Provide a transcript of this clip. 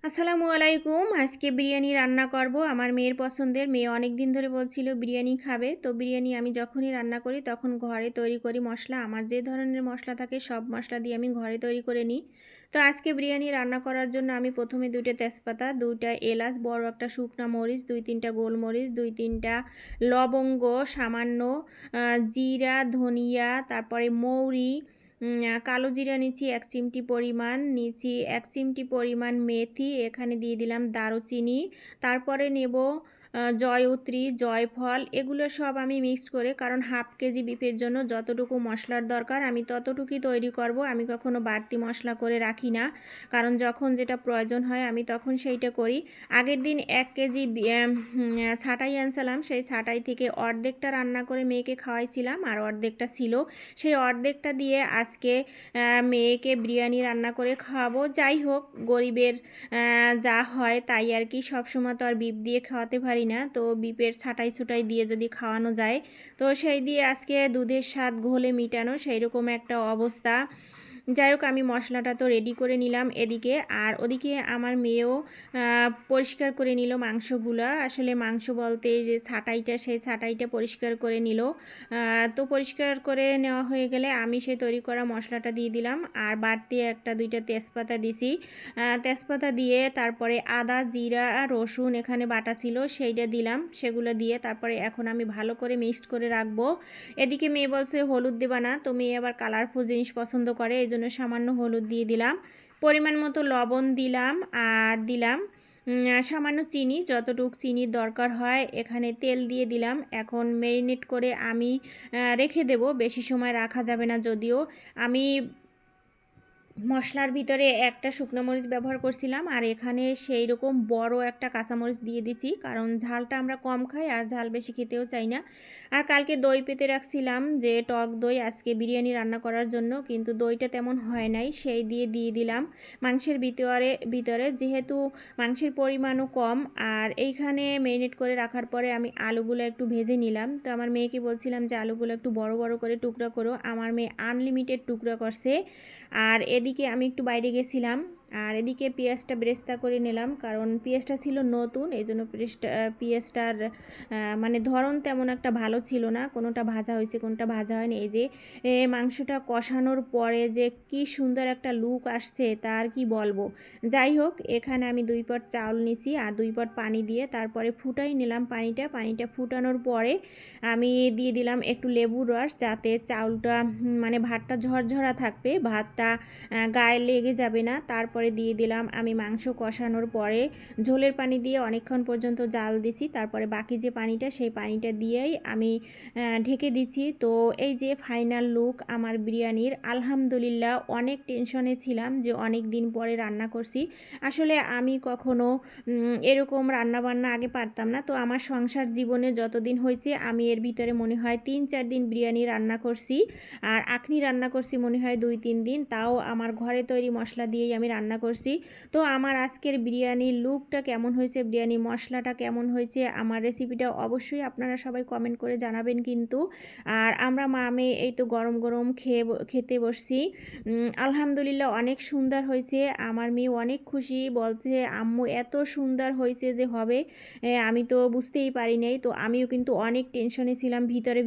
আসসালামু আলাইকুম। আজকে বিরিয়ানি রান্না করব আমার মেয়ের পছন্দের। মেয়ে অনেক দিন ধরে বলছিল বিরিয়ানি খাবে। তো বিরিয়ানি আমি যখনই রান্না করি তখন ঘরে তৈরি করি মশলা। আমার যে ধরনের মশলা থাকে সব মশলা দিয়ে আমি ঘরে তৈরি করে নিই। তো আজকে বিরিয়ানি রান্না করার জন্য আমি প্রথমে 2টা তেজপাতা, 2টা এলাচ, বড় একটা শুকনা মরিচ, 2-3টা গোলমরিচ, 2-3টা লবঙ্গ, সামান্য জিরা, ধনিয়া, তারপরে মৌরি, কালো জিরা নিচ্ছি 1 চিমটি পরিমাণ, নিচ্ছি 1 চিমটি পরিমাণ মেথি, এখানে দিয়ে দিলাম দারুচিনি, তারপরে নেব জয়ত্রী, জয়ফল, এগুলো সব আমি মিক্সড করে, কারণ হাফ কেজি বিফের জন্য যতটুকু মশলার দরকার আমি ততটুকুই তৈরি করব। আমি কখনো বাড়তি মশলা করে রাখি না, কারণ যখন যেটা প্রয়োজন হয় আমি তখন সেইটা করি। আগের দিন 1 কেজি ছাঁটাই আনছিলাম, সেই ছাঁটাই থেকে অর্ধেকটা রান্না করে মেয়েকে খাওয়াইছিলাম আর অর্ধেকটা ছিল, সেই অর্ধেকটা দিয়ে আজকে মেয়েকে বিরিয়ানি রান্না করে খাওয়াবো। যাই হোক, গরিবের যা হয় তাই আর কি, সবসময় তো আর বিফ দিয়ে খাওয়াতে পারি না, তো বিফের ছাঁটাই ছুটাই দিয়ে যদি খাওয়ানো যায় তো সেই দিয়ে আজকে দুধের স্বাদ ঘোলে মিটানো সেই রকম একটা অবস্থা। যাই হোক, আমি মশলাটা তো রেডি করে নিলাম এদিকে, আর ওদিকে আমার মেয়েও পরিষ্কার করে নিল মাংসগুলো। আসলে মাংস বলতে যে ছাঁটাইটা, সেই ছাঁটাইটা পরিষ্কার করে নিল। তো পরিষ্কার করে নেওয়া হয়ে গেলে আমি সেই তৈরি করা মশলাটা দিয়ে দিলাম, আর বাড়তি 1-2টা তেজপাতা দিছি। তেজপাতা দিয়ে তারপরে আদা, জিরা, রসুন এখানে বাটা ছিল সেইটা দিলাম। সেগুলো দিয়ে তারপরে এখন আমি ভালো করে মিক্সড করে রাখবো। এদিকে মেয়ে বলছে হলুদ দেবা না, তো মেয়ে আবার কালারফুল জিনিস পছন্দ করে, এই জন্য সামান্য হলুদ দিয়ে দিলাম। পরিমাণ মতো লবণ দিলাম, আর দিলাম সামান্য চিনি, যতটুকু চিনির দরকার হয়। এখানে তেল দিয়ে দিলাম। এখন ম্যারিনেট করে আমি রেখে দেব, বেশি সময় রাখা যাবে না যদিও। আমি মশলার ভিতরে একটা শুকনো মরিচ ব্যবহার করছিলাম, আর এখানে সেই রকম বড় একটা কাঁচামরিচ দিয়ে দিচ্ছি, কারণ ঝালটা আমরা কম খাই আর ঝাল বেশি খেতেও চাই না। আর কালকে দই পেতে রাখছিলাম, যে টক দই আজকে বিরিয়ানি রান্না করার জন্য, কিন্তু দইটা তেমন হয় নাই, সেই দিয়ে দিলাম মাংসের ভিতরে যেহেতু মাংসের পরিমাণও কম। আর এইখানে ম্যারিনেট করে রাখার পরে আমি আলুগুলো একটু ভেজে নিলাম। তো আমার মেয়েকে বলছিলাম যে আলুগুলো একটু বড় বড় করে টুকরা করো, আমার মেয়ে আনলিমিটেড টুকরা করছে। আর এদিকে আমি একটু বাইরে গেছিলাম, আর এদিকে পেঁয়াজটা বেরেস্তা করে নিলাম, কারণ পেঁয়াজটা ছিল নতুন, এই জন্য পেঁয়াজটার মানে ধরন তেমন একটা ভালো ছিল না, কোনোটা ভাজা হয়েছে কোনোটা ভাজা হয়নি। এই যে মাংসটা কষানোর পরে যে কি সুন্দর একটা লুক আসছে তার কি বলবো। যাই হোক, এখানে আমি 2 পট চাউল নিছি আর 2 পট পানি দিয়ে তারপরে ফুটাই নিলাম পানিটা ফুটানোর পরে আমি দিয়ে দিলাম একটু লেবুর রস, যাতে চাউলটা মানে ভাতটা ঝরঝরা থাকবে, ভাতটা গায়ে লেগে যাবে না। তারপরে দিয়ে দিলাম আমি মাংস কষানোর পরে ঝোলের পানি দিয়ে অনেকক্ষণ পর্যন্ত জাল দিছি, তারপরে বাকি যে পানিটা সেই পানিটা দিয়েই আমি ঢেকে দিচ্ছি। তো এই যে ফাইনাল লুক আমার বিরিয়ানির। আলহামদুলিল্লাহ, অনেক টেনশনে ছিলাম যে অনেক দিন পরে রান্না করছি। আসলে আমি কখনো এরকম রান্নাবান্না আগে পারতাম না। তো আমার সংসার জীবনে যতদিন হয়েছে আমি এর ভিতরে মনে হয় 3-4 দিন বিরিয়ানি রান্না করছি, আর আখনি রান্না করছি মনে হয় 2-3 দিন, তাও আমার ঘরে তৈরি মশলা দিয়েই আমি রান্না করছি। তো আমার আজকের বিরিয়ানির লুকটা কেমন হয়েছে, বিরিয়ানির মশলাটা কেমন হয়েছে, আমার রেসিপিটা অবশ্যই আপনারা সবাই কমেন্ট করে জানাবেন কিন্তু। আর আমরা মা মেয়ে এই তো গরম গরম খেতে বসছি। আলহামদুলিল্লাহ, অনেক সুন্দর হয়েছে। আমার মেয়ে অনেক খুশি, বলছে আম্মু এত সুন্দর হয়েছে যে হবে আমি তো বুঝতেই পারি নাই। তো আমিও কিন্তু অনেক টেনশনে ছিলাম ভিতরে